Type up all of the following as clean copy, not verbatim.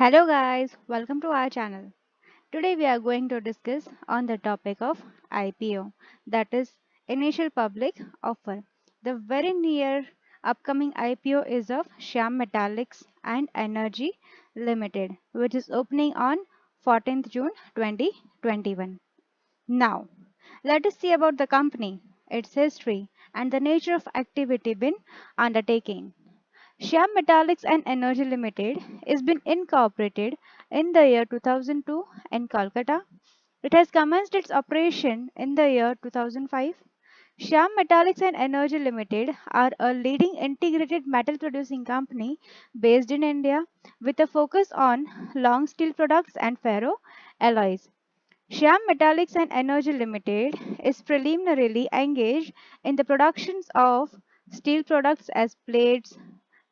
Hello guys, welcome to our channel. Today we are going to discuss on the topic of IPO, that is initial public offer. The very near upcoming IPO is of Shyam Metallics and Energy Limited, which is opening on 14th June 2021. Now, let us see about the company, its history, and the nature of activity been undertaking. Shyam Metallics and Energy Limited is been incorporated in the year 2002 in Kolkata. It has commenced its operation in the year 2005. Shyam Metallics and Energy Limited are a leading integrated metal producing company based in India with a focus on long steel products and ferro alloys. Shyam Metallics and Energy Limited is preliminarily engaged in the productions of steel products as plates,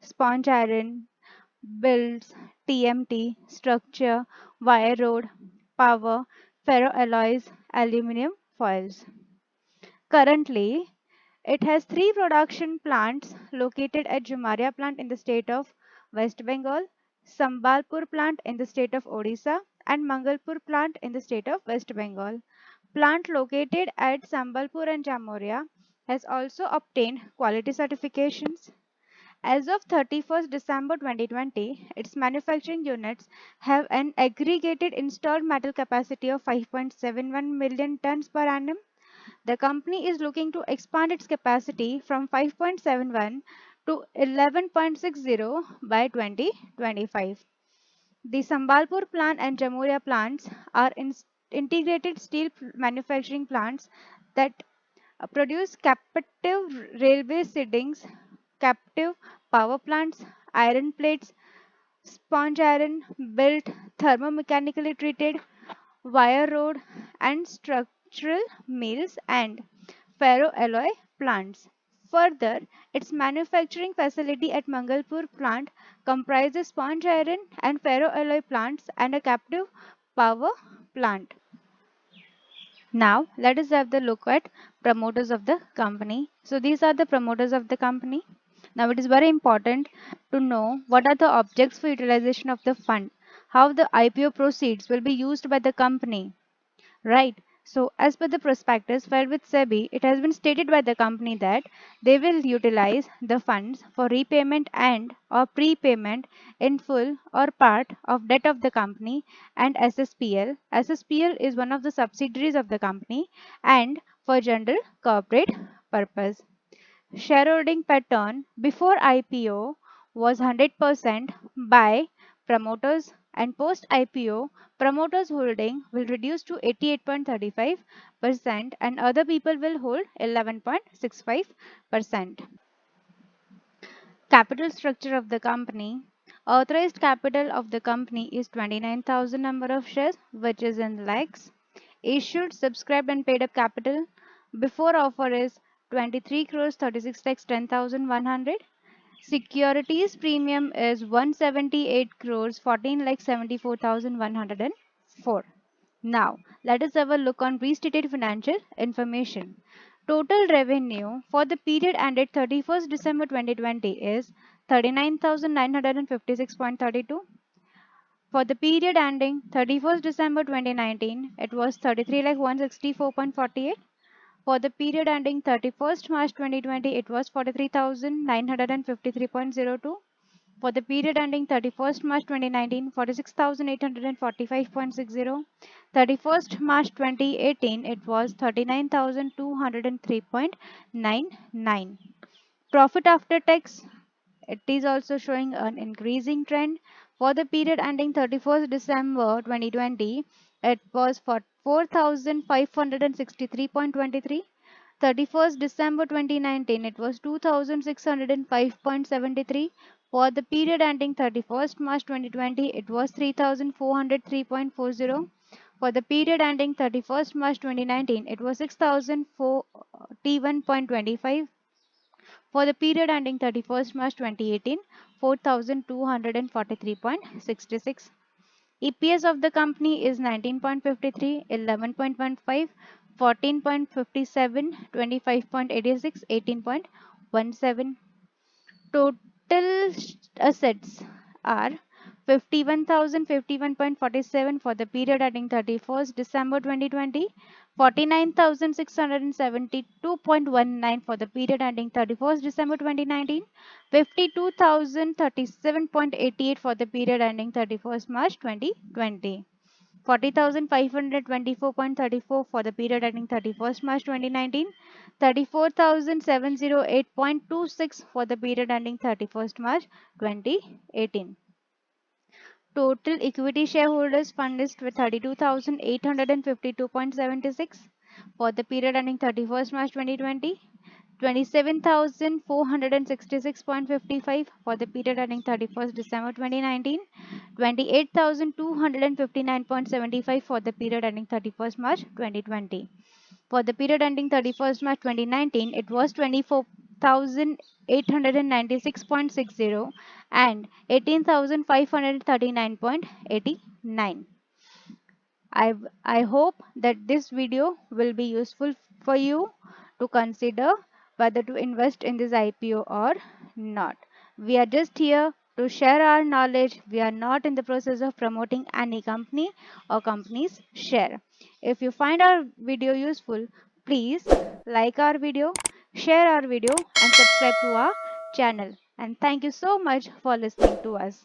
sponge iron, builds, TMT, structure, wire rod, power, ferroalloys, aluminum foils. Currently, it has three production plants located at Jumaria plant in the state of West Bengal, Sambalpur plant in the state of Odisha, and Mangalpur plant in the state of West Bengal. Plant located at Sambalpur and Jamoria has also obtained quality certifications. As of 31st December 2020, its manufacturing units have an aggregated installed metal capacity of 5.71 million tons per annum. The company is looking to expand its capacity from 5.71 to 11.60 by 2025. The Sambalpur plant and Jamuria plants are integrated steel manufacturing plants that produce captive railway sidings, captive power plants, iron plates, sponge iron, built thermomechanically treated, wire rod, and structural mills and ferroalloy plants. Further, its manufacturing facility at Mangalpur plant comprises sponge iron and ferroalloy plants and a captive power plant. Now, let us have the look at promoters of the company. So, these are the promoters of the company. Now, it is very important to know what are the objects for utilization of the fund, how the IPO proceeds will be used by the company, right? So, as per the prospectus filed with SEBI, it has been stated by the company that they will utilize the funds for repayment and or prepayment in full or part of debt of the company and SSPL. SSPL is one of the subsidiaries of the company and for general corporate purpose. Shareholding pattern before IPO was 100% by promoters and post IPO promoters holding will reduce to 88.35% and other people will hold 11.65%. Capital structure of the company. Authorized capital of the company is 29,000 number of shares which is in lakhs. Issued, subscribed and paid up capital before offer is 23 crores 36 lakhs 10,100. Securities premium is 178 crores 14 lakhs 74,104. Now, let us have a look on restated financial information. Total revenue for the period ended 31st December 2020 is 39,956.32. For the period ending 31st December 2019, it was 33 lakh 164.48. For the period ending 31st March 2020, it was 43,953.02. For the period ending 31st March 2019, 46,845.60. 31st March 2018, it was 39,203.99. Profit after tax, it is also showing an increasing trend. For the period ending 31st December 2020, it was for 4,563.23. 31st December 2019, it was 2,605.73. For the period ending 31st March 2020, it was 3,403.40. For the period ending 31st March 2019, it was 6,041.25. For the period ending 31st March 2018, 4,243.66. EPS of the company is 19.53, 11.15, 14.57, 25.86, 18.17. Total assets are 51,051.47 for the period ending 31st December 2020, 49,672.19 for the period ending 31st December 2019, 52,037.88 for the period ending 31st March 2020. 40,524.34 for the period ending 31st March 2019, 34,708.26 for the period ending 31st March 2018. Total equity shareholders fund is 32,852.76 for the period ending 31st March 2020, 27,466.55 for the period ending 31st December 2019, 28,259.75 for the period ending 31st March 2020. For the period ending 31st March 2019, it was 24,896.60 and 18,539.89. I hope that this video will be useful for you to consider whether to invest in this IPO or not. We are just here to share our knowledge. We are not in the process of promoting any company or company's share. If you find our video useful, please like our video, share our video and subscribe to our channel. And thank you so much for listening to us.